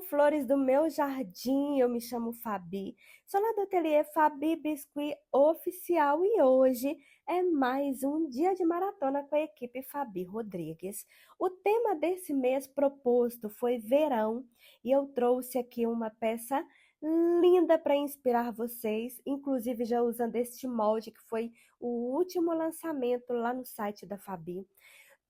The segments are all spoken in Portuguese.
Hello, flores do meu jardim, eu me chamo Fabi, sou lá do ateliê Fabi Biscuit Oficial e hoje é mais um dia de maratona com a equipe Fabi Rodrigues. O tema desse mês proposto foi verão e eu trouxe aqui uma peça linda para inspirar vocês, inclusive já usando este molde que foi o último lançamento lá no site da Fabi.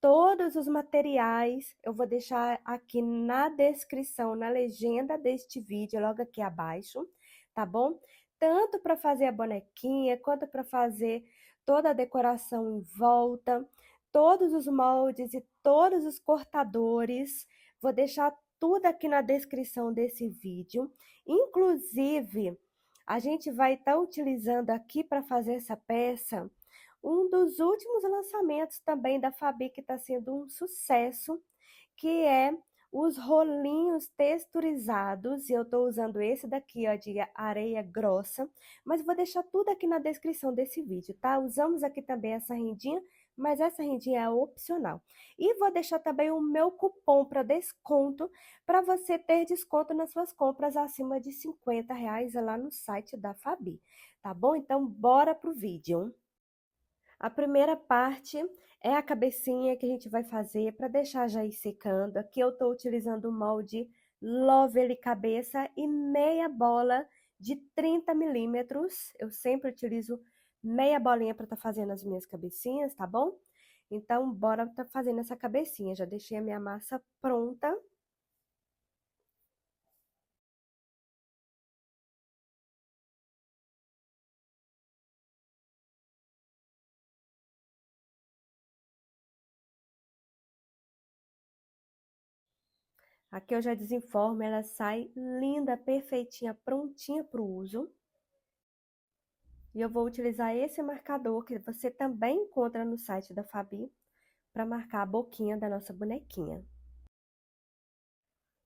Todos os materiais eu vou deixar aqui na descrição, na legenda deste vídeo, logo aqui abaixo, tá bom? Tanto para fazer a bonequinha, quanto para fazer toda a decoração em volta, todos os moldes e todos os cortadores. Vou deixar tudo aqui na descrição desse vídeo. Inclusive, a gente vai estar utilizando aqui para fazer essa peça um dos últimos lançamentos também da Fabi que está sendo um sucesso, que é os rolinhos texturizados, e eu estou usando esse daqui, ó, de areia grossa, mas vou deixar tudo aqui na descrição desse vídeo, tá? Usamos aqui também essa rendinha, mas essa rendinha é opcional. E vou deixar também o meu cupom para desconto, para você ter desconto nas suas compras acima de R$ 50 lá no site da Fabi, tá bom? Então, bora pro vídeo. A primeira parte é a cabecinha que a gente vai fazer para deixar já ir secando. Aqui eu estou utilizando o molde Lovely Cabeça e meia bola de 30 milímetros. Eu sempre utilizo meia bolinha para estar fazendo as minhas cabecinhas, tá bom? Então, bora tá fazendo essa cabecinha. Já deixei a minha massa pronta. Aqui eu já desenformo, ela sai linda, perfeitinha, prontinha para o uso. E eu vou utilizar esse marcador que você também encontra no site da Fabi para marcar a boquinha da nossa bonequinha.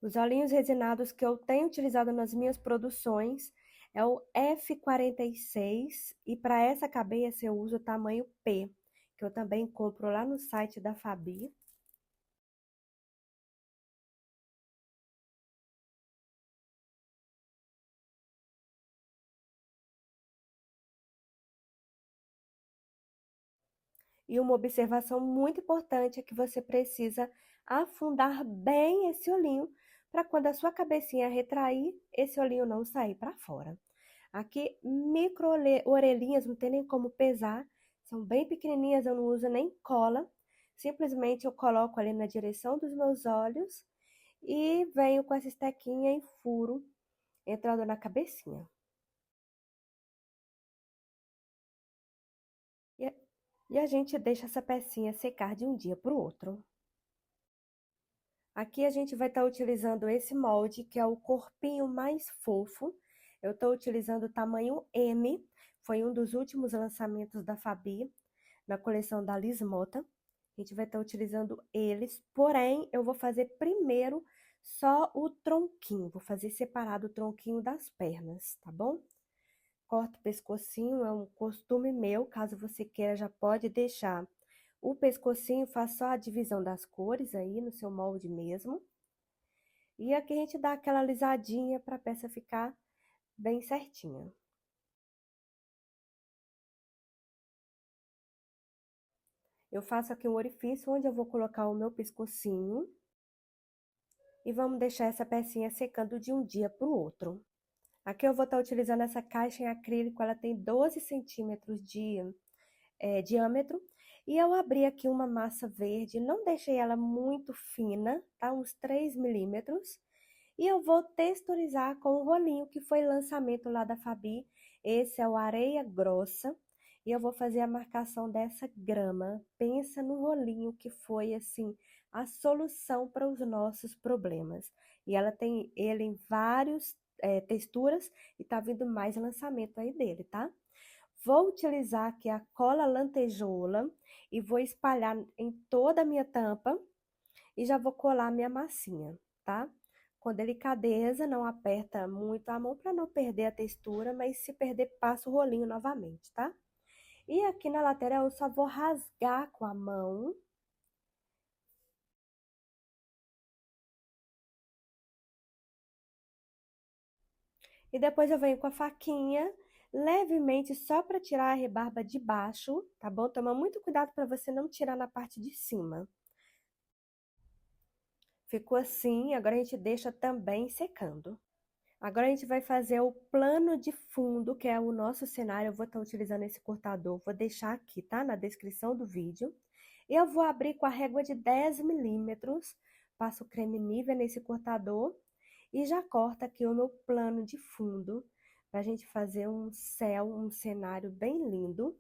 Os olhinhos resinados que eu tenho utilizado nas minhas produções é o F46 e para essa cabeça eu uso o tamanho P, que eu também compro lá no site da Fabi. E uma observação muito importante é que você precisa afundar bem esse olhinho para quando a sua cabecinha retrair, esse olhinho não sair para fora. Aqui, micro orelhinhas, não tem nem como pesar, são bem pequenininhas, eu não uso nem cola. Simplesmente eu coloco ali na direção dos meus olhos e venho com essa estequinha e furo, entrando na cabecinha. E e a gente deixa essa pecinha secar de um dia para o outro. Aqui a gente vai estar utilizando esse molde, que é o corpinho mais fofo. Eu estou utilizando o tamanho M, foi um dos últimos lançamentos da Fabi, na coleção da Liz Mota. A gente vai estar utilizando eles, porém, eu vou fazer primeiro só o tronquinho. Vou fazer separado o tronquinho das pernas, tá bom? Corto o pescocinho, é um costume meu, caso você queira, já pode deixar o pescocinho, faz só a divisão das cores aí no seu molde mesmo. E aqui a gente dá aquela alisadinha para a peça ficar bem certinha. Eu faço aqui um orifício onde eu vou colocar o meu pescocinho. E vamos deixar essa pecinha secando de um dia para o outro. Aqui eu vou estar utilizando essa caixa em acrílico, ela tem 12 centímetros de diâmetro. E eu abri aqui uma massa verde, não deixei ela muito fina, tá? Uns 3 milímetros. E eu vou texturizar com o rolinho que foi lançamento lá da Fabi. Esse é o areia grossa. E eu vou fazer a marcação dessa grama. Pensa no rolinho que foi, assim, a solução para os nossos problemas. E ela tem ele em várias texturas e tá vindo mais lançamento aí dele, tá? Vou utilizar aqui a cola lantejoula e vou espalhar em toda a minha tampa e já vou colar minha massinha, tá? Com delicadeza, não aperta muito a mão para não perder a textura, mas se perder, passa o rolinho novamente, tá? E aqui na lateral eu só vou rasgar com a mão. E depois eu venho com a faquinha, levemente, só para tirar a rebarba de baixo, tá bom? Toma muito cuidado para você não tirar na parte de cima. Ficou assim, agora a gente deixa também secando. Agora a gente vai fazer o plano de fundo, que é o nosso cenário. Eu vou estar utilizando esse cortador, vou deixar aqui, tá? Na descrição do vídeo. Eu vou abrir com a régua de 10 milímetros, passo o creme Nivea nesse cortador e já corta aqui o meu plano de fundo, pra gente fazer um céu, um cenário bem lindo.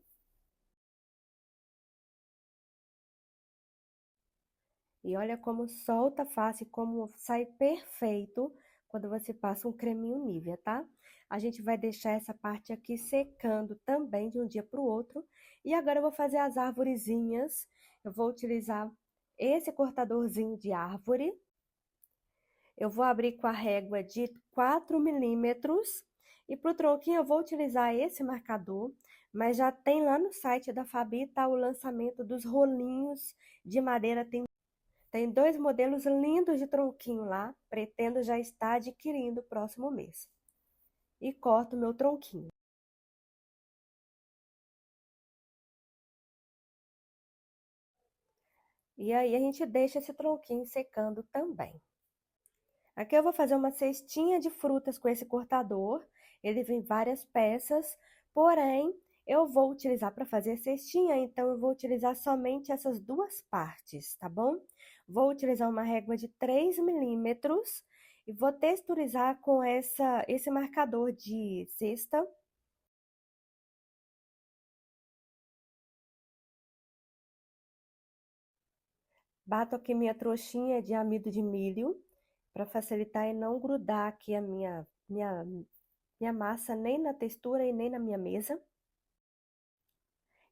E olha como solta fácil, como sai perfeito quando você passa um creminho Nivea, tá? A gente vai deixar essa parte aqui secando também de um dia para o outro. E agora eu vou fazer as arvorezinhas. Eu vou utilizar esse cortadorzinho de árvore. Eu vou abrir com a régua de 4 milímetros. E para o tronquinho eu vou utilizar esse marcador. Mas já tem lá no site da Fabi, tá? O lançamento dos rolinhos de madeira. Tem dois modelos lindos de tronquinho lá, pretendo já estar adquirindo o próximo mês. E corto meu tronquinho. E aí a gente deixa esse tronquinho secando também. Aqui eu vou fazer uma cestinha de frutas com esse cortador. Ele vem várias peças, porém eu vou utilizar para fazer a cestinha, então eu vou utilizar somente essas duas partes, tá bom? Vou utilizar uma régua de 3 milímetros e vou texturizar com esse marcador de cesta. Bato aqui minha trouxinha de amido de milho para facilitar e não grudar aqui a minha massa nem na textura e nem na minha mesa.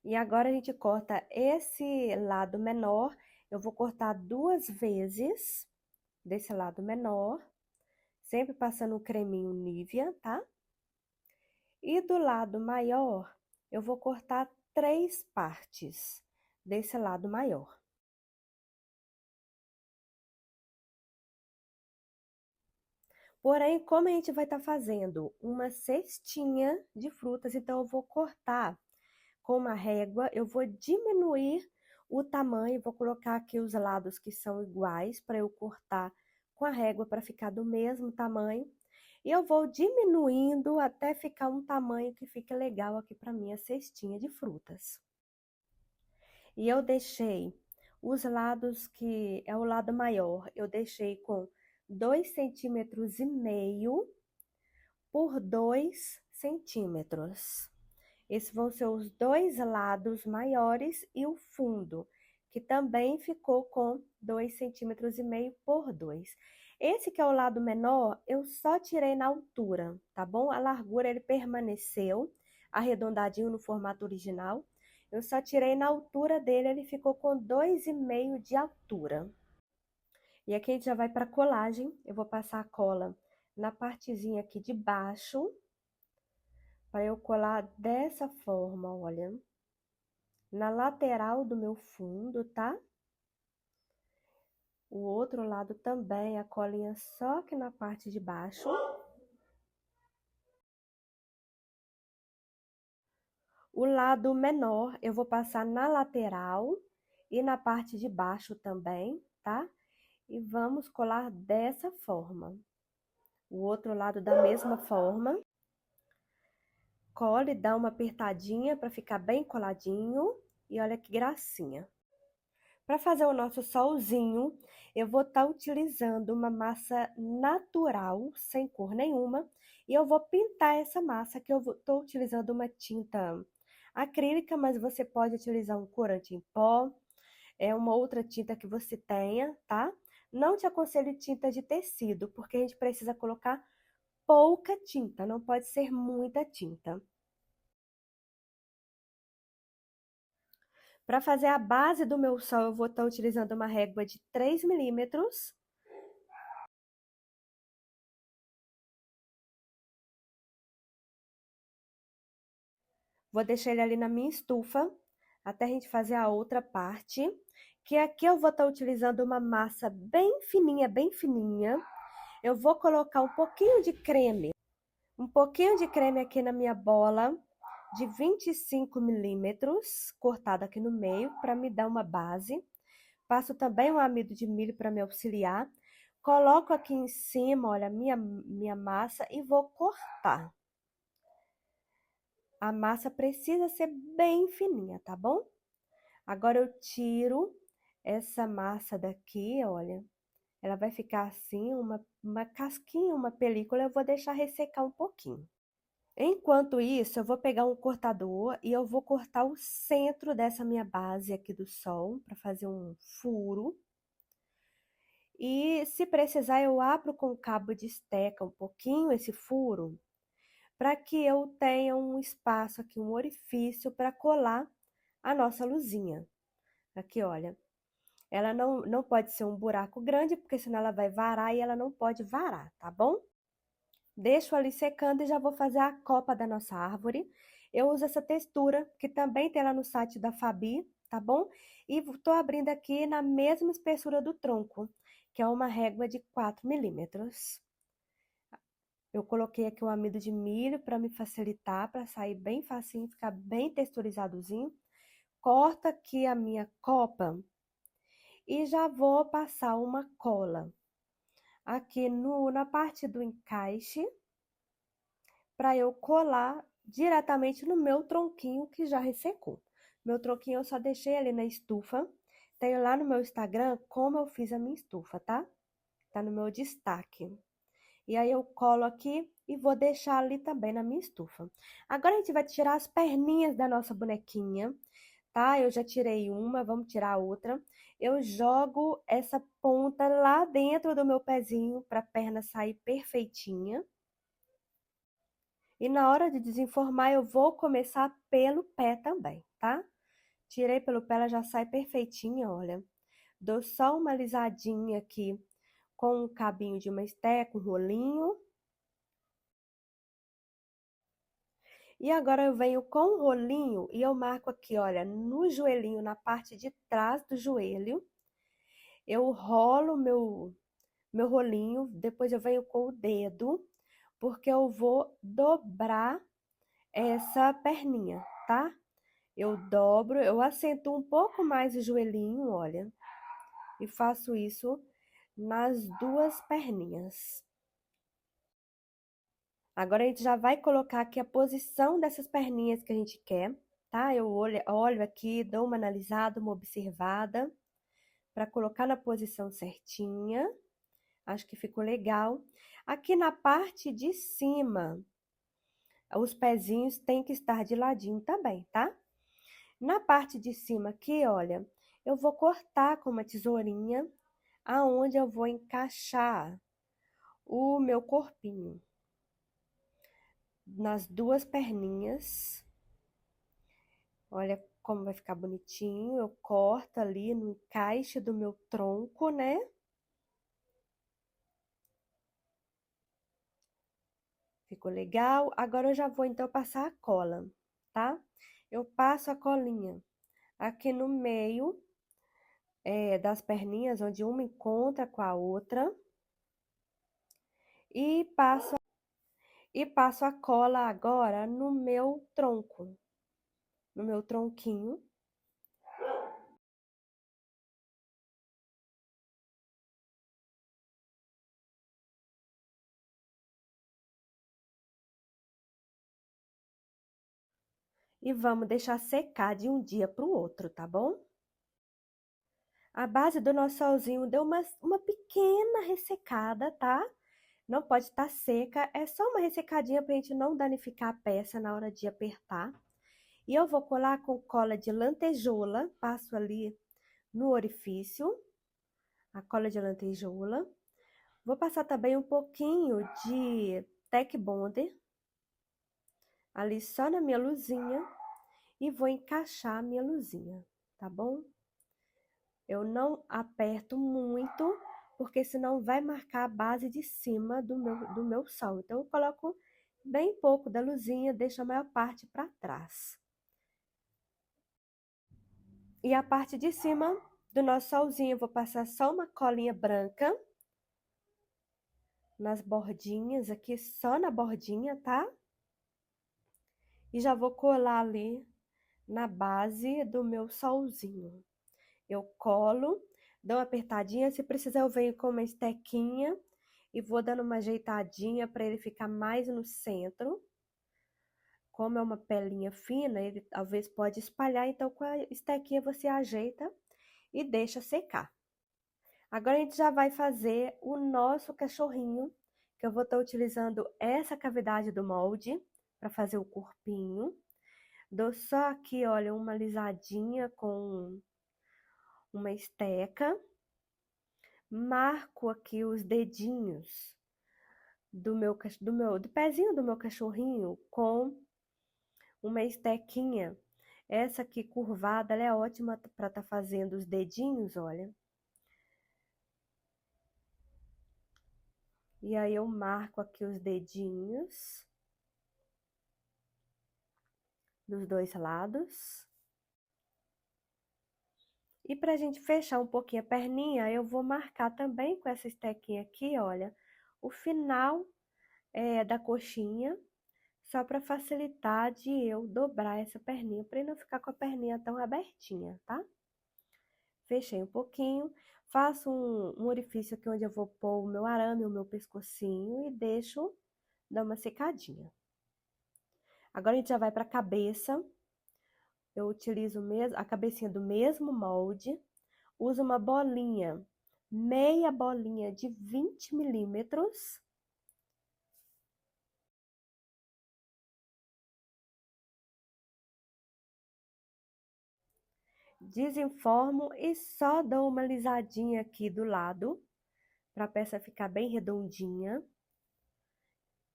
E agora a gente corta esse lado menor, eu vou cortar duas vezes desse lado menor, sempre passando o creminho Nivea, tá? E do lado maior, eu vou cortar 3 partes desse lado maior. Porém, como a gente vai estar fazendo uma cestinha de frutas, então eu vou cortar com uma régua, eu vou diminuir o tamanho, vou colocar aqui os lados que são iguais para eu cortar com a régua para ficar do mesmo tamanho. E eu vou diminuindo até ficar um tamanho que fique legal aqui para minha cestinha de frutas. E eu deixei os lados que é o lado maior, eu deixei com 2,5 cm por 2 centímetros. Esses vão ser os dois lados maiores e o fundo, que também ficou com 2,5 cm por 2. Esse que é o lado menor, eu só tirei na altura, tá bom? A largura ele permaneceu arredondadinho no formato original. Eu só tirei na altura dele, ele ficou com 2,5 de altura. E aqui a gente já vai para colagem. Eu vou passar a cola na partezinha aqui de baixo, para eu colar dessa forma, olha, na lateral do meu fundo, tá? O outro lado também, a colinha só que na parte de baixo. O lado menor eu vou passar na lateral e na parte de baixo também, tá? E vamos colar dessa forma. O outro lado da mesma forma. Cole, dá uma apertadinha para ficar bem coladinho. E olha que gracinha. Para fazer o nosso solzinho, eu vou estar utilizando uma massa natural, sem cor nenhuma. E eu vou pintar essa massa, que eu estou utilizando uma tinta acrílica, mas você pode utilizar um corante em pó, uma outra tinta que você tenha, tá? Não te aconselho tinta de tecido, porque a gente precisa colocar pouca tinta, não pode ser muita tinta. Para fazer a base do meu sol, eu vou estar utilizando uma régua de 3 milímetros. Vou deixar ele ali na minha estufa, até a gente fazer a outra parte. Que aqui eu vou estar utilizando uma massa bem fininha, bem fininha. Eu vou colocar um pouquinho de creme Um pouquinho de creme aqui na minha bola de 25 milímetros, cortado aqui no meio, para me dar uma base. Passo também um amido de milho para me auxiliar. Coloco aqui em cima, olha, minha massa e vou cortar. A massa precisa ser bem fininha, tá bom? Agora eu tiro essa massa daqui, olha. Ela vai ficar assim, uma casquinha, uma película. Eu vou deixar ressecar um pouquinho. Enquanto isso, eu vou pegar um cortador e eu vou cortar o centro dessa minha base aqui do sol para fazer um furo. E se precisar, eu abro com cabo de esteca um pouquinho esse furo, para que eu tenha um espaço aqui, um orifício para colar a nossa luzinha. Aqui, olha, ela não pode ser um buraco grande, porque senão ela vai varar e ela não pode varar, tá bom? Deixo ali secando e já vou fazer a copa da nossa árvore. Eu uso essa textura, que também tem lá no site da Fabi, tá bom? E tô abrindo aqui na mesma espessura do tronco, que é uma régua de 4 milímetros. Eu coloquei aqui o amido de milho para me facilitar, para sair bem facinho, ficar bem texturizadozinho. Corto aqui a minha copa e já vou passar uma cola aqui na parte do encaixe, para eu colar diretamente no meu tronquinho que já ressecou. Meu tronquinho eu só deixei ali na estufa. Tenho lá no meu Instagram como eu fiz a minha estufa, tá? Tá no meu destaque. E aí eu colo aqui e vou deixar ali também na minha estufa. Agora a gente vai tirar as perninhas da nossa bonequinha, tá? Eu já tirei uma, vamos tirar a outra. Eu jogo essa ponta lá dentro do meu pezinho para a perna sair perfeitinha. E na hora de desenformar, eu vou começar pelo pé também, tá? Tirei pelo pé, ela já sai perfeitinha, olha. Dou só uma alisadinha aqui com um cabinho de uma esteca, um rolinho. E agora eu venho com o rolinho e eu marco aqui, olha, no joelhinho, na parte de trás do joelho. Eu rolo meu rolinho, depois eu venho com o dedo, porque eu vou dobrar essa perninha, tá? Eu dobro, eu assento um pouco mais o joelhinho, olha, e faço isso nas duas perninhas. Agora a gente já vai colocar aqui a posição dessas perninhas que a gente quer, tá? Eu olho aqui, dou uma analisada, uma observada, para colocar na posição certinha. Acho que ficou legal. Aqui na parte de cima, os pezinhos têm que estar de ladinho também, tá? Na parte de cima aqui, olha, eu vou cortar com uma tesourinha aonde eu vou encaixar o meu corpinho. Nas duas perninhas. Olha como vai ficar bonitinho. Eu corto ali no encaixe do meu tronco, né? Ficou legal. Agora eu já vou então passar a cola, tá? Eu passo a colinha aqui no meio das perninhas, onde uma encontra com a outra. E passo a cola agora no meu tronco, no meu tronquinho. E vamos deixar secar de um dia para o outro, tá bom? A base do nosso solzinho deu uma pequena ressecada, tá? Não pode estar seca, é só uma ressecadinha para a gente não danificar a peça na hora de apertar. E eu vou colar com cola de lantejoula, passo ali no orifício, a cola de lantejoula. Vou passar também um pouquinho de Tec Bonder, ali só na minha luzinha, e vou encaixar a minha luzinha, tá bom? Eu não aperto muito, porque senão vai marcar a base de cima do meu sol. Então, eu coloco bem pouco da luzinha, deixo a maior parte para trás. E a parte de cima do nosso solzinho, eu vou passar só uma colinha branca nas bordinhas aqui, só na bordinha, tá? E já vou colar ali na base do meu solzinho. Eu colo, dou uma apertadinha, se precisar eu venho com uma estequinha e vou dando uma ajeitadinha para ele ficar mais no centro. Como é uma pelinha fina, ele talvez pode espalhar, então com a estequinha você ajeita e deixa secar. Agora a gente já vai fazer o nosso cachorrinho, que eu vou estar utilizando essa cavidade do molde para fazer o corpinho. Dou só aqui, olha, uma alisadinha com uma esteca. Marco aqui os dedinhos do pezinho do meu cachorrinho com uma estequinha. Essa aqui curvada, ela é ótima para estar fazendo os dedinhos, olha. E aí eu marco aqui os dedinhos dos dois lados. E pra gente fechar um pouquinho a perninha, eu vou marcar também com essa estequinha aqui, olha, o final da coxinha, só para facilitar de eu dobrar essa perninha, para não ficar com a perninha tão abertinha, tá? Fechei um pouquinho, faço um orifício aqui onde eu vou pôr o meu arame, o meu pescocinho e deixo dar uma secadinha. Agora a gente já vai para a cabeça. Eu utilizo a cabecinha do mesmo molde, uso uma bolinha, meia bolinha de 20 milímetros. Desenformo e só dou uma lisadinha aqui do lado, para a peça ficar bem redondinha.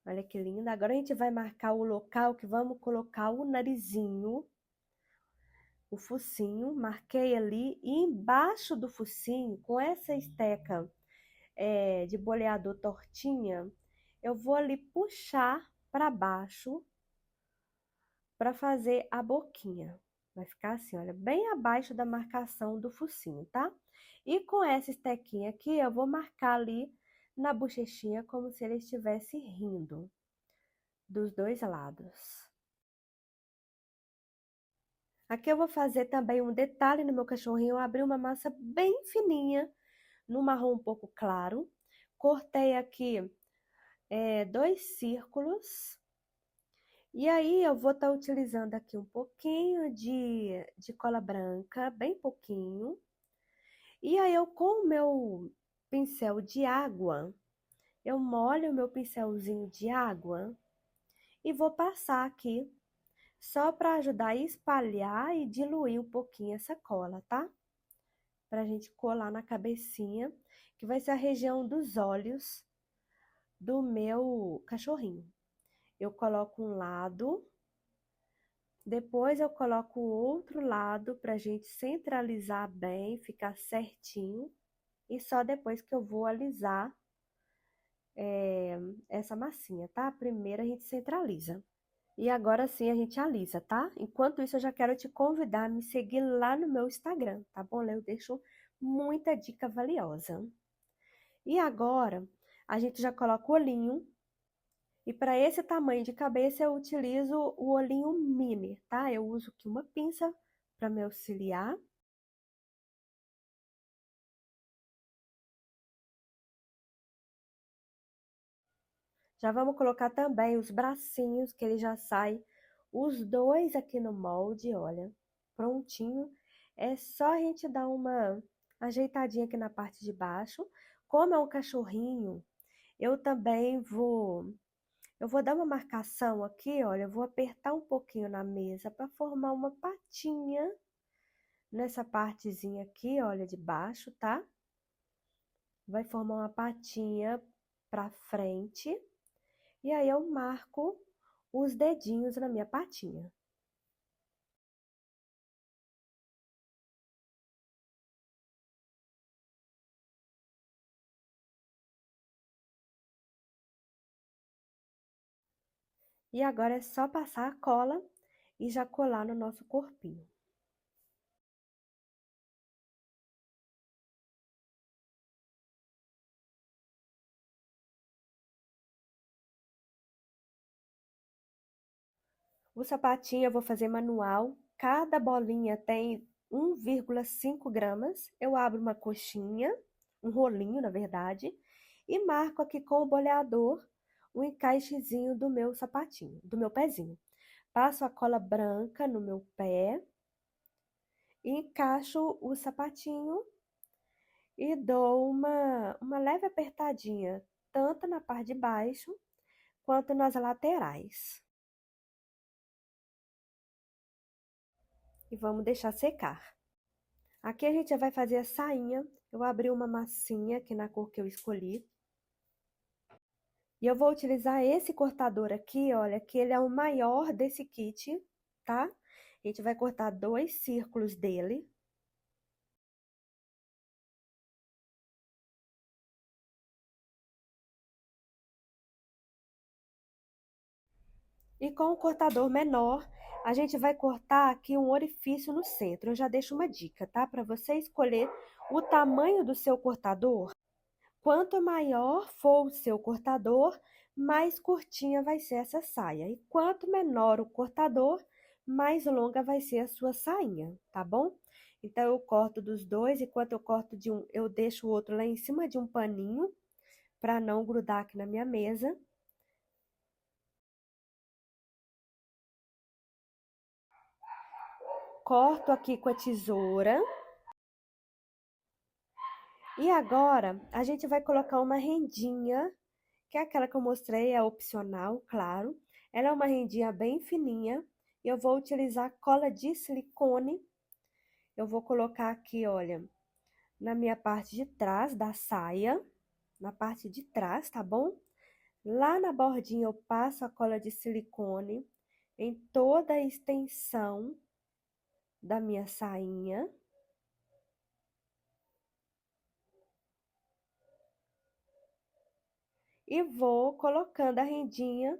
Olha que linda. Agora a gente vai marcar o local que vamos colocar o narizinho, o focinho. Marquei ali e embaixo do focinho, com essa esteca de boleador tortinha, eu vou ali puxar para baixo para fazer a boquinha. Vai ficar assim, olha, bem abaixo da marcação do focinho, tá? E com essa estequinha aqui, eu vou marcar ali na bochechinha como se ele estivesse rindo, dos dois lados. Aqui eu vou fazer também um detalhe no meu cachorrinho, eu abri uma massa bem fininha, no marrom um pouco claro. Cortei aqui 2 círculos. E aí, eu vou estar utilizando aqui um pouquinho de cola branca, bem pouquinho. E aí, eu com o meu pincel de água, eu molho o meu pincelzinho de água e vou passar aqui, só para ajudar a espalhar e diluir um pouquinho essa cola, tá? Pra gente colar na cabecinha, que vai ser a região dos olhos do meu cachorrinho. Eu coloco um lado. Depois eu coloco o outro lado para a gente centralizar bem, ficar certinho. E só depois que eu vou alisar essa massinha, tá? Primeiro a gente centraliza. E agora sim a gente alisa, tá? Enquanto isso, eu já quero te convidar a me seguir lá no meu Instagram, tá bom? Lá eu deixo muita dica valiosa. E agora, a gente já coloca o olhinho. E para esse tamanho de cabeça, eu utilizo o olhinho mini, tá? Eu uso aqui uma pinça para me auxiliar. Já vamos colocar também os bracinhos, que ele já sai os dois aqui no molde, olha, prontinho. É só a gente dar uma ajeitadinha aqui na parte de baixo. Como é um cachorrinho, eu também vou dar uma marcação aqui, olha, eu vou apertar um pouquinho na mesa para formar uma patinha nessa partezinha aqui, olha, de baixo, tá? Vai formar uma patinha para frente. E aí eu marco os dedinhos na minha patinha. E agora é só passar a cola e já colar no nosso corpinho. O sapatinho eu vou fazer manual. Cada bolinha tem 1,5 gramas. Eu abro uma coxinha, um rolinho, na verdade, e marco aqui com o boleador o encaixezinho do meu sapatinho, do meu pezinho. Passo a cola branca no meu pé e encaixo o sapatinho e dou uma leve apertadinha, tanto na parte de baixo quanto nas laterais. E vamos deixar secar. Aqui a gente já vai fazer a sainha. Eu abri uma massinha aqui na cor que eu escolhi. E eu vou utilizar esse cortador aqui, olha, que ele é o maior desse kit, tá? A gente vai cortar 2 círculos dele. E com o cortador menor, a gente vai cortar aqui um orifício no centro. Eu já deixo uma dica, tá? Para você escolher o tamanho do seu cortador. Quanto maior for o seu cortador, mais curtinha vai ser essa saia. E quanto menor o cortador, mais longa vai ser a sua sainha, tá bom? Então, eu corto dos dois, enquanto eu corto de um, eu deixo o outro lá em cima de um paninho, para não grudar aqui na minha mesa. Corto aqui com a tesoura. E agora, a gente vai colocar uma rendinha, que é aquela que eu mostrei, é opcional, claro. Ela é uma rendinha bem fininha. E eu vou utilizar cola de silicone. Eu vou colocar aqui, olha, na minha parte de trás da saia, na parte de trás, tá bom? Lá na bordinha eu passo a cola de silicone em toda a extensão da minha sainha. E vou colocando a rendinha,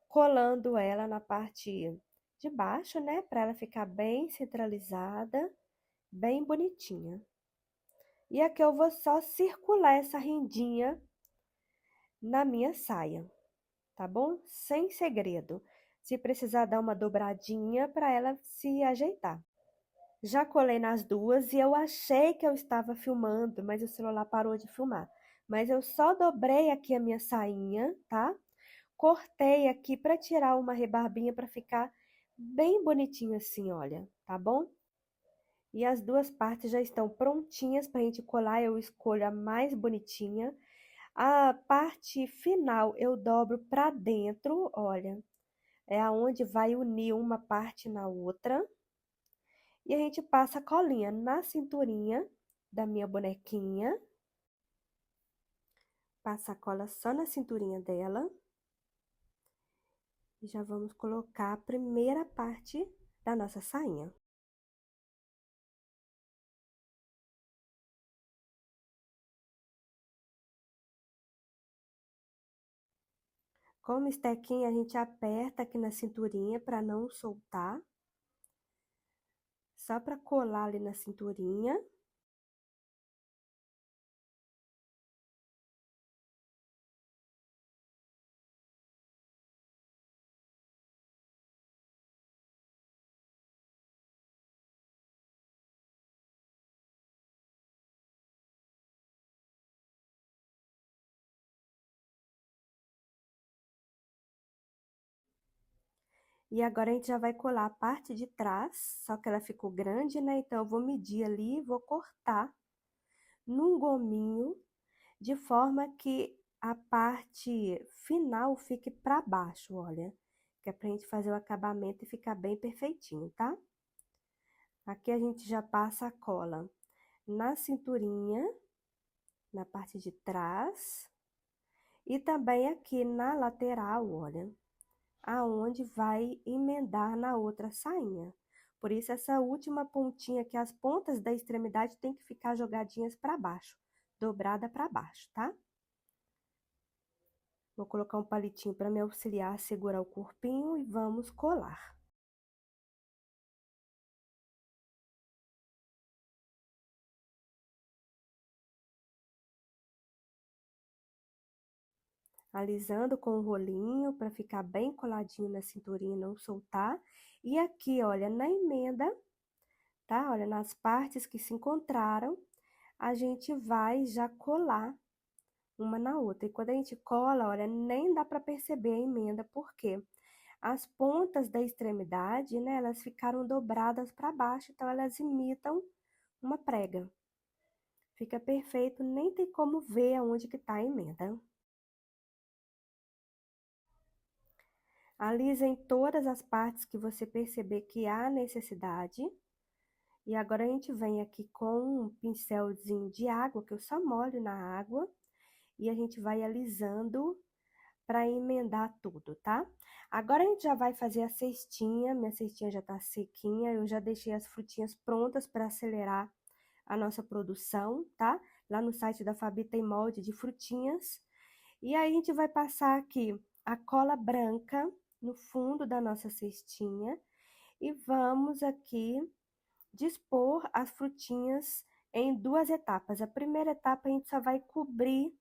colando ela na parte de baixo, né? Para ela ficar bem centralizada, bem bonitinha. E aqui eu vou só circular essa rendinha na minha saia, tá bom? Sem segredo. Se precisar dar uma dobradinha para ela se ajeitar. Já colei nas duas e eu achei que eu estava filmando, mas o celular parou de filmar. Mas eu só dobrei aqui a minha sainha, tá? Cortei aqui para tirar uma rebarbinha para ficar bem bonitinho assim, olha, tá bom? E as duas partes já estão prontinhas para a gente colar, eu escolho a mais bonitinha. A parte final eu dobro para dentro, olha, é aonde vai unir uma parte na outra. E a gente passa a colinha na cinturinha da minha bonequinha. Passa a cola só na cinturinha dela. E já vamos colocar a primeira parte da nossa sainha. Com o estequinho, a gente aperta aqui na cinturinha para não soltar. Só para colar ali na cinturinha. E agora a gente já vai colar a parte de trás, só que ela ficou grande, né? Então, eu vou medir ali e vou cortar num gominho, de forma que a parte final fique para baixo, olha. Que é pra gente fazer o acabamento e ficar bem perfeitinho, tá? Aqui a gente já passa a cola na cinturinha, na parte de trás, e também aqui na lateral, olha, aonde vai emendar na outra sainha. Por isso, essa última pontinha aqui, as pontas da extremidade tem que ficar jogadinhas para baixo, dobrada para baixo, tá? Vou colocar um palitinho para me auxiliar a segurar o corpinho e vamos colar. alisando com o rolinho para ficar bem coladinho na cinturinha e não soltar. E aqui, olha, na emenda, tá? Olha, nas partes que se encontraram, a gente vai já colar uma na outra. E quando a gente cola, olha, nem dá para perceber a emenda, porque as pontas da extremidade, né, elas ficaram dobradas para baixo, então elas imitam uma prega. Fica perfeito, nem tem como ver aonde que tá a emenda. Alisa em todas as partes que você perceber que há necessidade. E agora a gente vem aqui com um pincelzinho de água, que eu só molho na água, e a gente vai alisando para emendar tudo, tá? Agora a gente já vai fazer a cestinha, minha cestinha já tá sequinha, eu já deixei as frutinhas prontas para acelerar a nossa produção, tá? Lá no site da Fabi tem molde de frutinhas. E aí a gente vai passar aqui a cola branca no fundo da nossa cestinha e vamos aqui dispor as frutinhas em duas etapas. A primeira etapa a gente só vai cobrir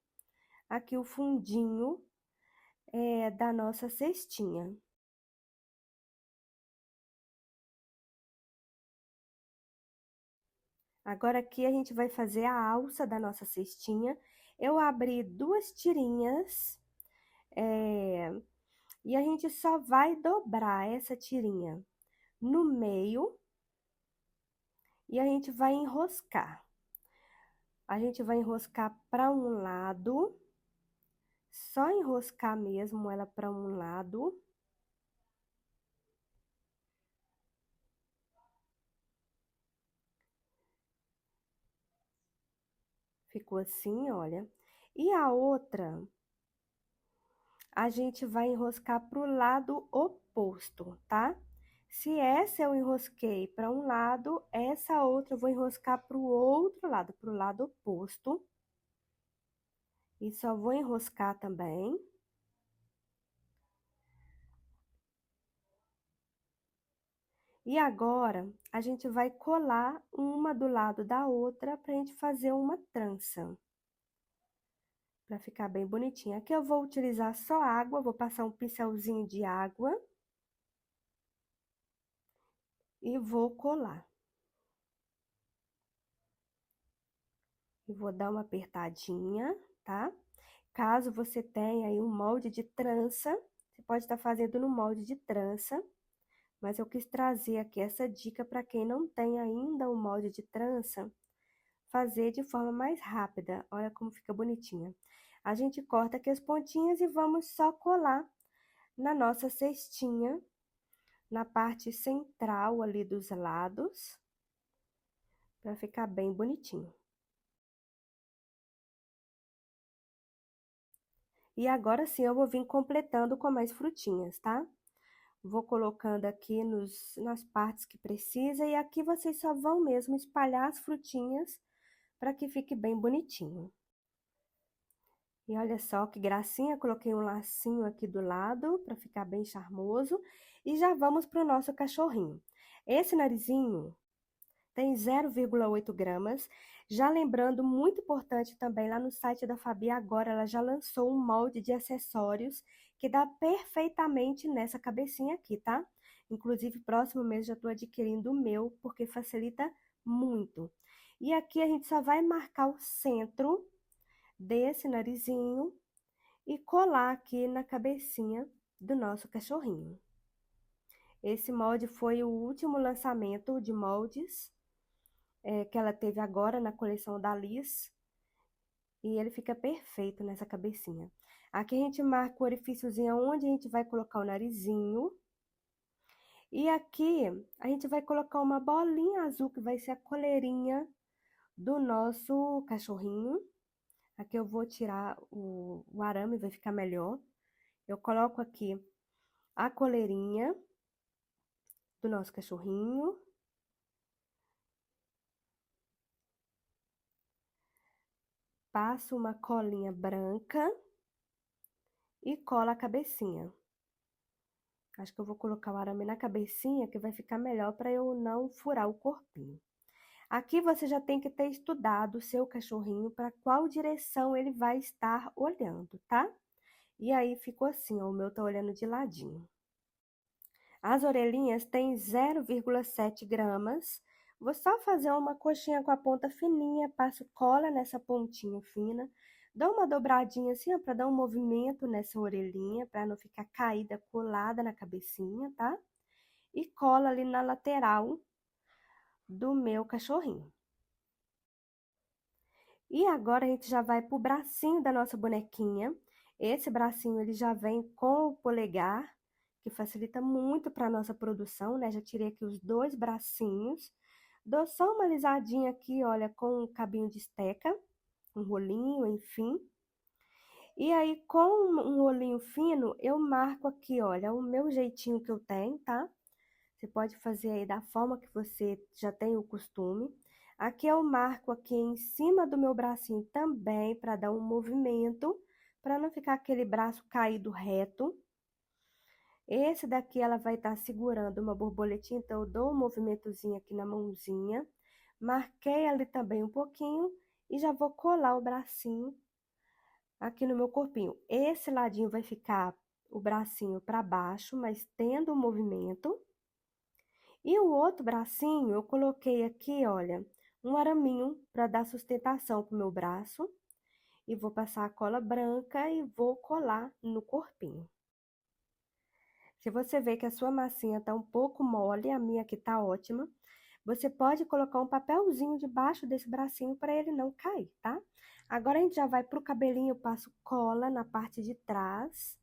aqui o fundinho da nossa cestinha. Agora aqui a gente vai fazer a alça da nossa cestinha. Eu abri duas tirinhas, e a gente só vai dobrar essa tirinha no meio e a gente vai enroscar. A gente vai enroscar para um lado, só enroscar mesmo ela para um lado. Ficou assim, olha. E a outra, a gente vai enroscar para o lado oposto, tá? Se essa eu enrosquei para um lado, essa outra eu vou enroscar para o outro lado, para o lado oposto. E só vou enroscar também. E agora, a gente vai colar uma do lado da outra para a gente fazer uma trança. Para ficar bem bonitinha. Aqui eu vou utilizar só água, vou passar um pincelzinho de água. E vou colar. E vou dar uma apertadinha, tá? Caso você tenha aí um molde de trança, você pode estar fazendo no molde de trança. Mas eu quis trazer aqui essa dica para quem não tem ainda o molde de trança, fazer de forma mais rápida. Olha como fica bonitinha. A gente corta aqui as pontinhas e vamos só colar na nossa cestinha, na parte central ali dos lados, para ficar bem bonitinho. E agora sim eu vou vir completando com mais frutinhas, tá? Vou colocando aqui nas partes que precisa e aqui vocês só vão mesmo espalhar as frutinhas para que fique bem bonitinho. E olha só que gracinha, coloquei um lacinho aqui do lado para ficar bem charmoso. E já vamos para o nosso cachorrinho. Esse narizinho tem 0,8 gramas. Já lembrando, muito importante também, lá no site da Fabi agora, ela já lançou um molde de acessórios que dá perfeitamente nessa cabecinha aqui, tá? Inclusive, próximo mês já estou adquirindo o meu, porque facilita muito. E aqui a gente só vai marcar o centro desse narizinho e colar aqui na cabecinha do nosso cachorrinho. Esse molde foi o último lançamento de moldes que ela teve agora na coleção da Liz. E ele fica perfeito nessa cabecinha. Aqui a gente marca o orifíciozinho onde a gente vai colocar o narizinho. E aqui a gente vai colocar uma bolinha azul, que vai ser a coleirinha do nosso cachorrinho. Aqui eu vou tirar o arame, vai ficar melhor. Eu coloco aqui a coleirinha do nosso cachorrinho. Passo uma colinha branca e cola a cabecinha. Acho que eu vou colocar o arame na cabecinha, que vai ficar melhor para eu não furar o corpinho. Aqui você já tem que ter estudado o seu cachorrinho para qual direção ele vai estar olhando, tá? E aí ficou assim, ó, o meu tá olhando de ladinho. As orelhinhas têm 0,7 gramas. Vou só fazer uma coxinha com a ponta fininha, passo cola nessa pontinha fina, dou uma dobradinha assim, ó, para dar um movimento nessa orelhinha, para não ficar caída, colada na cabecinha, tá? E cola ali na lateral do meu cachorrinho. E agora a gente já vai pro bracinho da nossa bonequinha. Esse bracinho ele já vem com o polegar, que facilita muito para nossa produção, né? Já tirei aqui os dois bracinhos. Dou só uma alisadinha aqui, olha, com um cabinho de esteca, um rolinho, enfim. E aí, com um rolinho fino, eu marco aqui, olha, o meu jeitinho que eu tenho, tá? Você pode fazer aí da forma que você já tem o costume. Aqui eu marco aqui em cima do meu bracinho também, para dar um movimento, para não ficar aquele braço caído reto. Esse daqui ela vai estar segurando uma borboletinha, então eu dou um movimentozinho aqui na mãozinha. Marquei ali também um pouquinho e já vou colar o bracinho aqui no meu corpinho. Esse ladinho vai ficar o bracinho para baixo, mas tendo o movimento. E o outro bracinho, eu coloquei aqui, olha, um araminho para dar sustentação pro meu braço. E vou passar a cola branca e vou colar no corpinho. Se você vê que a sua massinha tá um pouco mole, a minha aqui tá ótima, você pode colocar um papelzinho debaixo desse bracinho para ele não cair, tá? Agora a gente já vai pro cabelinho, eu passo cola na parte de trás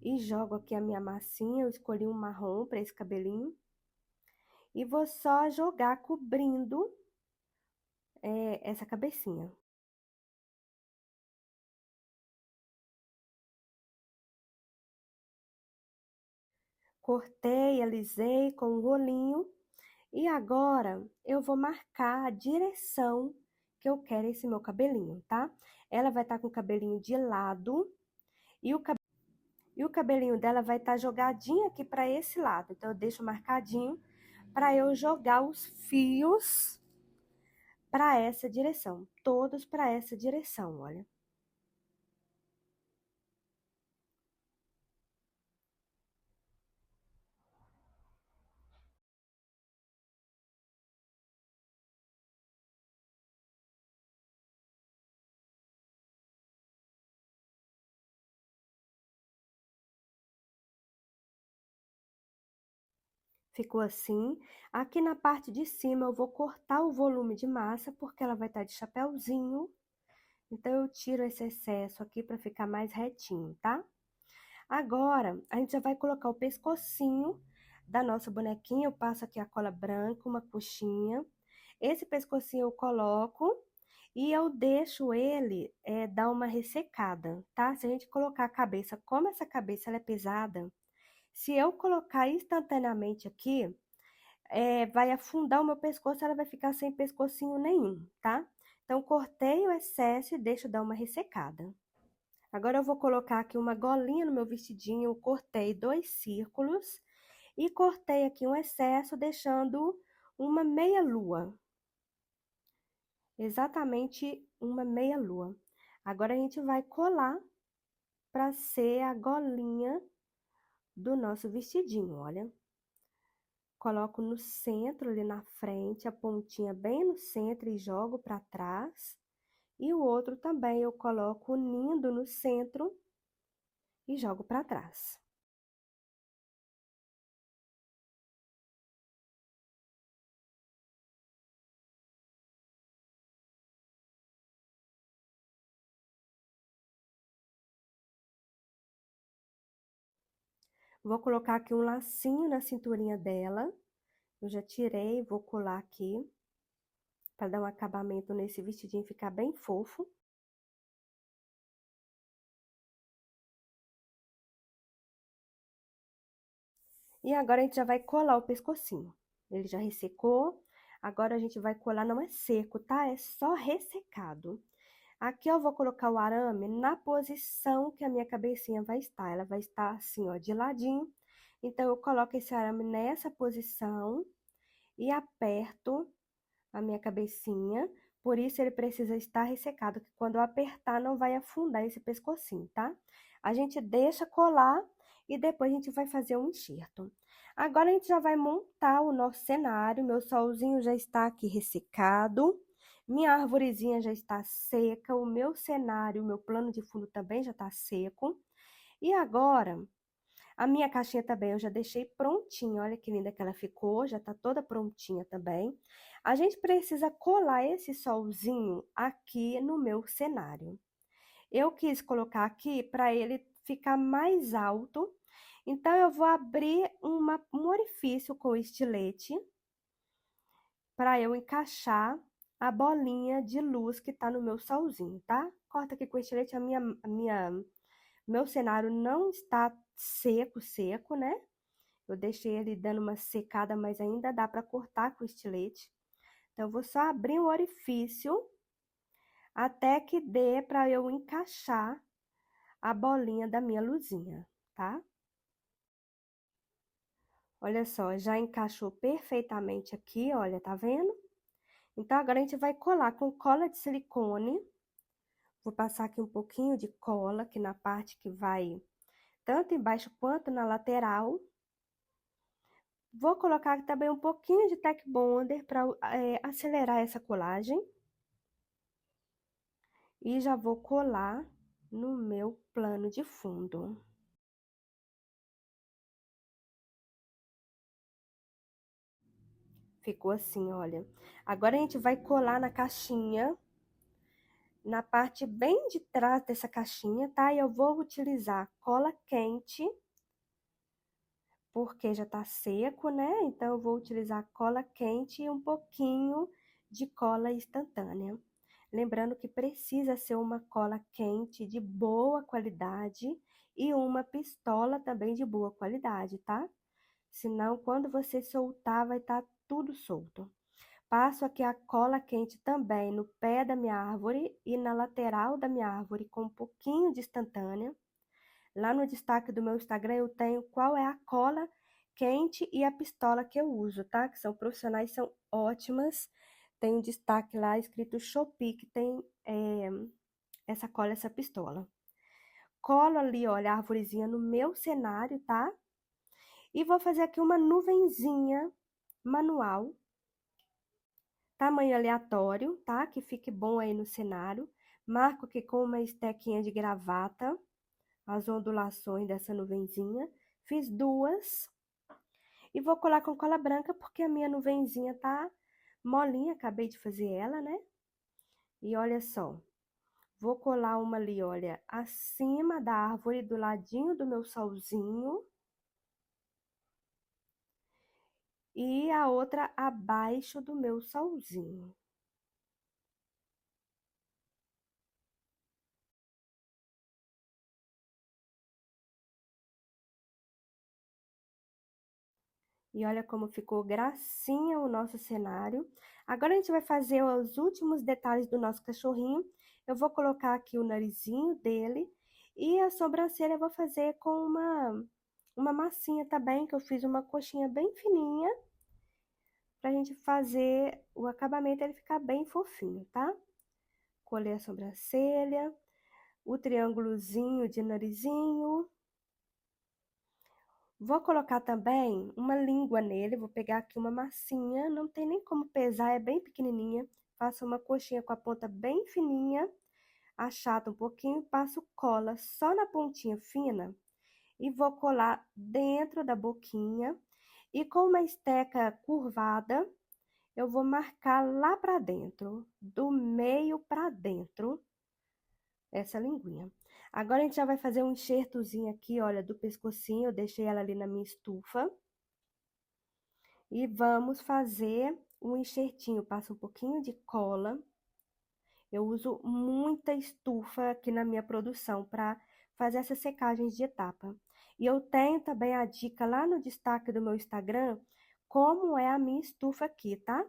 e jogo aqui a minha massinha, eu escolhi um marrom para esse cabelinho. E vou só jogar cobrindo essa cabecinha. Cortei, alisei com um rolinho. E agora, eu vou marcar a direção que eu quero esse meu cabelinho, tá? Ela vai estar com o cabelinho de lado e o cabelinho dela vai estar jogadinho aqui para esse lado. Então, eu deixo marcadinho para eu jogar os fios para essa direção. Todos para essa direção, olha. Ficou assim. Aqui na parte de cima eu vou cortar o volume de massa, porque ela vai estar de chapéuzinho. Então, eu tiro esse excesso aqui para ficar mais retinho, tá? Agora, a gente já vai colocar o pescocinho da nossa bonequinha. Eu passo aqui a cola branca, uma coxinha. Esse pescocinho eu coloco e eu deixo ele dar uma ressecada, tá? Se a gente colocar a cabeça, como essa cabeça ela é pesada, se eu colocar instantaneamente aqui, vai afundar o meu pescoço, ela vai ficar sem pescocinho nenhum, tá? Então, cortei o excesso e deixo dar uma ressecada. Agora eu vou colocar aqui uma golinha no meu vestidinho, eu cortei 2 círculos e cortei aqui um excesso, deixando uma meia lua. Exatamente uma meia lua. Agora a gente vai colar para ser a golinha do nosso vestidinho, olha. Coloco no centro, ali na frente, a pontinha bem no centro e jogo para trás. E o outro também eu coloco unindo no centro e jogo para trás. Vou colocar aqui um lacinho na cinturinha dela. Eu já tirei, vou colar aqui, para dar um acabamento nesse vestidinho ficar bem fofo. E agora a gente já vai colar o pescocinho. Ele já ressecou, agora a gente vai colar, não é seco, tá? É só ressecado. Aqui eu vou colocar o arame na posição que a minha cabecinha vai estar. Ela vai estar assim, ó, de ladinho. Então, eu coloco esse arame nessa posição e aperto a minha cabecinha. Por isso, ele precisa estar ressecado, que quando eu apertar, não vai afundar esse pescocinho, tá? A gente deixa colar e depois a gente vai fazer um enxerto. Agora a gente já vai montar o nosso cenário. Meu solzinho já está aqui ressecado. Minha arvorezinha já está seca. O meu cenário, o meu plano de fundo também já está seco. E agora, a minha caixinha também eu já deixei prontinha. Olha que linda que ela ficou. Já está toda prontinha também. A gente precisa colar esse solzinho aqui no meu cenário. Eu quis colocar aqui para ele ficar mais alto. Então, eu vou abrir um orifício com estilete para eu encaixar a bolinha de luz que tá no meu solzinho, tá? Corta aqui com estilete, meu cenário não está seco, seco, né? Eu deixei ele dando uma secada, mas ainda dá para cortar com estilete. Então, eu vou só abrir o orifício até que dê para eu encaixar a bolinha da minha luzinha, tá? Olha só, já encaixou perfeitamente aqui, olha, tá vendo? Então, agora a gente vai colar com cola de silicone. Vou passar aqui um pouquinho de cola, aqui na parte que vai tanto embaixo quanto na lateral. Vou colocar aqui também um pouquinho de Tec Bonder para acelerar essa colagem. E já vou colar no meu plano de fundo. Ficou assim, olha. Agora a gente vai colar na caixinha, na parte bem de trás dessa caixinha, tá? E eu vou utilizar cola quente, porque já tá seco, né? Então, eu vou utilizar cola quente e um pouquinho de cola instantânea. Lembrando que precisa ser uma cola quente de boa qualidade e uma pistola também de boa qualidade, tá? Senão, quando você soltar, vai estar tudo solto. Passo aqui a cola quente também no pé da minha árvore e na lateral da minha árvore com um pouquinho de instantânea. Lá no destaque do meu Instagram eu tenho qual é a cola quente e a pistola que eu uso, tá? Que são profissionais, são ótimas. Tem um destaque lá escrito Shopee, que tem essa cola, essa pistola. Colo ali, olha, a arvorezinha no meu cenário, tá? E vou fazer aqui uma nuvenzinha manual, tamanho aleatório, tá? Que fique bom aí no cenário. Marco aqui com uma estequinha de gravata, as ondulações dessa nuvenzinha. Fiz duas. E vou colar com cola branca, porque a minha nuvenzinha tá molinha, acabei de fazer ela, né? E olha só, vou colar uma ali, olha, acima da árvore, do ladinho do meu solzinho. E a outra abaixo do meu solzinho. E olha como ficou gracinha o nosso cenário. Agora a gente vai fazer os últimos detalhes do nosso cachorrinho. Eu vou colocar aqui o narizinho dele e a sobrancelha eu vou fazer com uma massinha também, que eu fiz uma coxinha bem fininha, pra gente fazer o acabamento ele ficar bem fofinho, tá? Colei a sobrancelha, o triângulozinho de narizinho. Vou colocar também uma língua nele, vou pegar aqui uma massinha, não tem nem como pesar, é bem pequenininha. Faço uma coxinha com a ponta bem fininha, achato um pouquinho, passo cola só na pontinha fina e vou colar dentro da boquinha. E com uma esteca curvada, eu vou marcar lá pra dentro, do meio pra dentro, essa linguinha. Agora, a gente já vai fazer um enxertozinho aqui, olha, do pescocinho. Eu deixei ela ali na minha estufa. E vamos fazer um enxertinho. Passa um pouquinho de cola. Eu uso muita estufa aqui na minha produção para fazer essas secagens de etapa. E eu tenho também a dica lá no destaque do meu Instagram, como é a minha estufa aqui, tá?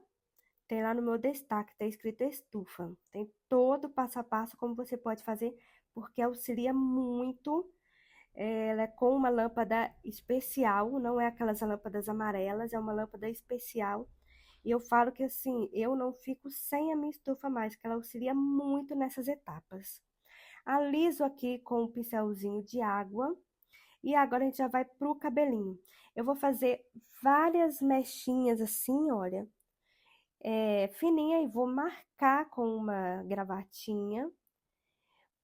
Tem lá no meu destaque, tá escrito estufa. Tem todo o passo a passo como você pode fazer, porque auxilia muito. Ela é com uma lâmpada especial, não é aquelas lâmpadas amarelas, é uma lâmpada especial. E eu falo que assim, eu não fico sem a minha estufa mais, que ela auxilia muito nessas etapas. Aliso aqui com um pincelzinho de água. E agora a gente já vai pro cabelinho. Eu vou fazer várias mechinhas assim, olha, fininha e vou marcar com uma gravatinha.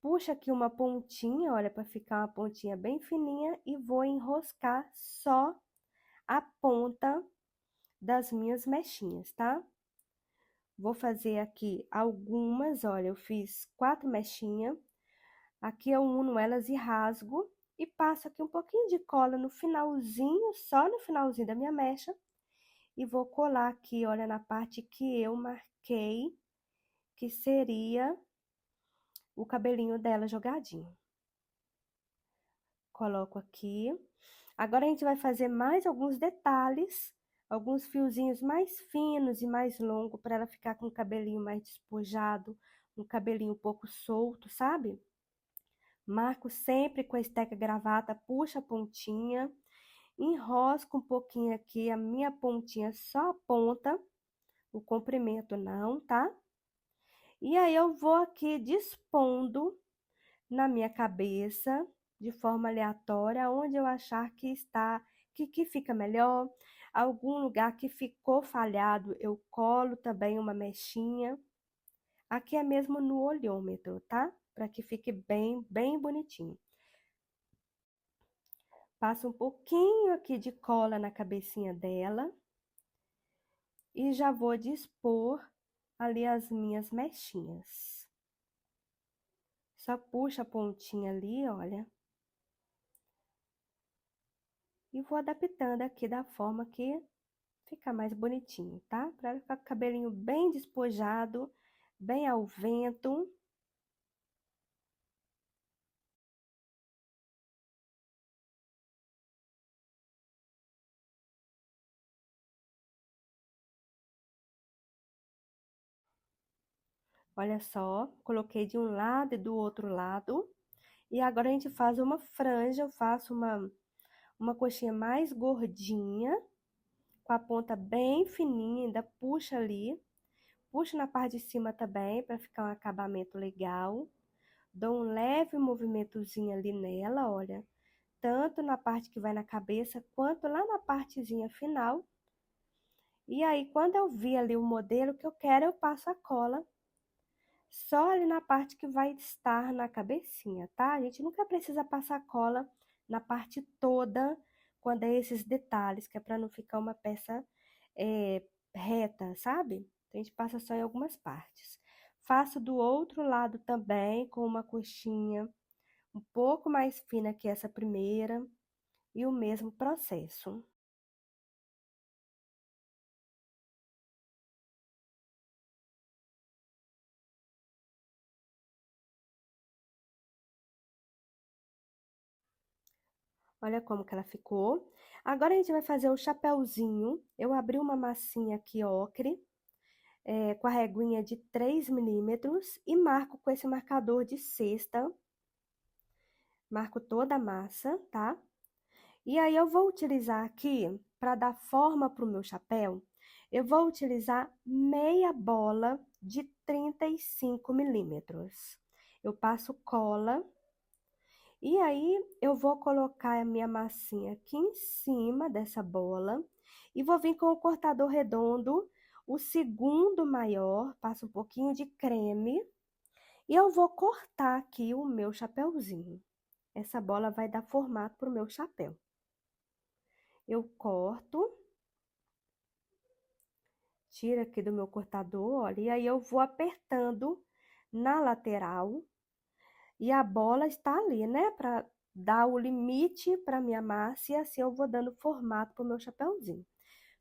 Puxa aqui uma pontinha, olha, para ficar uma pontinha bem fininha e vou enroscar só a ponta das minhas mechinhas, tá? Vou fazer aqui algumas, olha, eu fiz 4 mechinhas. Aqui eu uno elas e rasgo e passo aqui um pouquinho de cola no finalzinho, só no finalzinho da minha mecha. E vou colar aqui, olha, na parte que eu marquei, que seria o cabelinho dela jogadinho. Coloco aqui. Agora a gente vai fazer mais alguns detalhes, alguns fiozinhos mais finos e mais longos para ela ficar com o cabelinho mais despojado, um cabelinho um pouco solto, sabe? Marco sempre com a esteca gravata, puxa a pontinha, enrosco um pouquinho aqui, a minha pontinha só a ponta, o comprimento não, tá? E aí eu vou aqui dispondo na minha cabeça, de forma aleatória, onde eu achar que está, que fica melhor. Algum lugar que ficou falhado, eu colo também uma mechinha. Aqui é mesmo no olhômetro, tá? Para que fique bem, bem bonitinho. Passo um pouquinho aqui de cola na cabecinha dela. E já vou dispor ali as minhas mechinhas. Só puxa a pontinha ali, olha. E vou adaptando aqui da forma que fica mais bonitinho, tá? Pra ficar com o cabelinho bem despojado, bem ao vento. Olha só, coloquei de um lado e do outro lado. E agora a gente faz uma franja, eu faço uma coxinha mais gordinha, com a ponta bem fininha, ainda puxa ali. Puxo na parte de cima também, para ficar um acabamento legal. Dou um leve movimentozinho ali nela, olha. Tanto na parte que vai na cabeça, quanto lá na partezinha final. E aí, quando eu vi ali o modelo que eu quero, eu passo a cola só ali na parte que vai estar na cabecinha, tá? A gente nunca precisa passar cola na parte toda, quando é esses detalhes, que é para não ficar uma peça reta, sabe? Então, a gente passa só em algumas partes. Faço do outro lado também, com uma coxinha um pouco mais fina que essa primeira, e o mesmo processo. Olha como que ela ficou. Agora a gente vai fazer o chapéuzinho. Eu abri uma massinha aqui, ocre, com a reguinha de 3 milímetros e marco com esse marcador de cesta. Marco toda a massa, tá? E aí eu vou utilizar aqui, para dar forma para o meu chapéu, eu vou utilizar meia bola de 35 milímetros. Eu passo cola. E aí, eu vou colocar a minha massinha aqui em cima dessa bola e vou vir com o cortador redondo, o segundo maior, passo um pouquinho de creme e eu vou cortar aqui o meu chapéuzinho. Essa bola vai dar formato para o meu chapéu. Eu corto, tiro aqui do meu cortador, olha, e aí eu vou apertando na lateral. E a bola está ali, né? Para dar o limite para minha massa e assim eu vou dando formato para o meu chapéuzinho.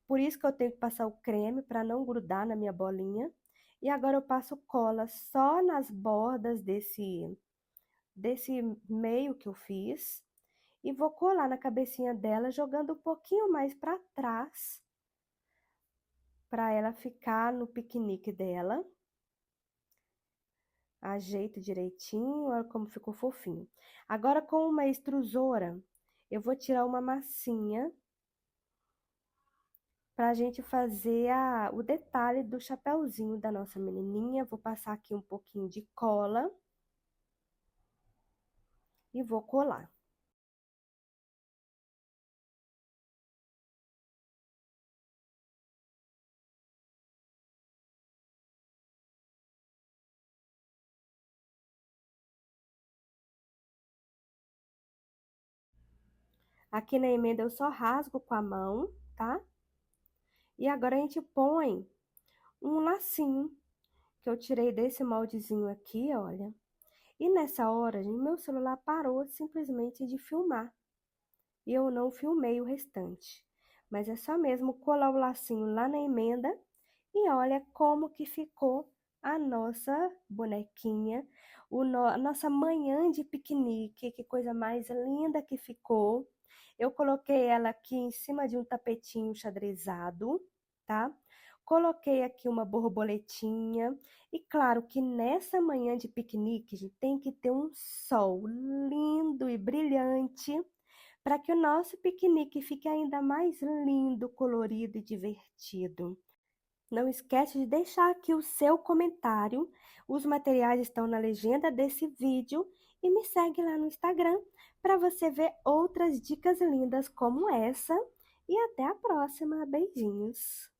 Por isso que eu tenho que passar o creme para não grudar na minha bolinha. E agora eu passo cola só nas bordas desse meio que eu fiz. E vou colar na cabecinha dela, jogando um pouquinho mais para trás, para ela ficar no piquenique dela. Ajeito direitinho, olha como ficou fofinho. Agora, com uma extrusora, eu vou tirar uma massinha para a gente fazer o detalhe do chapéuzinho da nossa menininha. Vou passar aqui um pouquinho de cola. e vou colar. Aqui na emenda eu só rasgo com a mão, tá? E agora a gente põe um lacinho que eu tirei desse moldezinho aqui, olha. E nessa hora, gente, meu celular parou simplesmente de filmar. E eu não filmei o restante. Mas é só mesmo colar o lacinho lá na emenda e olha como que ficou a nossa bonequinha, a nossa manhã de piquenique, que coisa mais linda que ficou. Eu coloquei ela aqui em cima de um tapetinho xadrezado, tá? Coloquei aqui uma borboletinha. E claro que nessa manhã de piquenique, gente, tem que ter um sol lindo e brilhante para que o nosso piquenique fique ainda mais lindo, colorido e divertido. Não esquece de deixar aqui o seu comentário. Os materiais estão na legenda desse vídeo e me segue lá no Instagram para você ver outras dicas lindas como essa. E até a próxima. Beijinhos!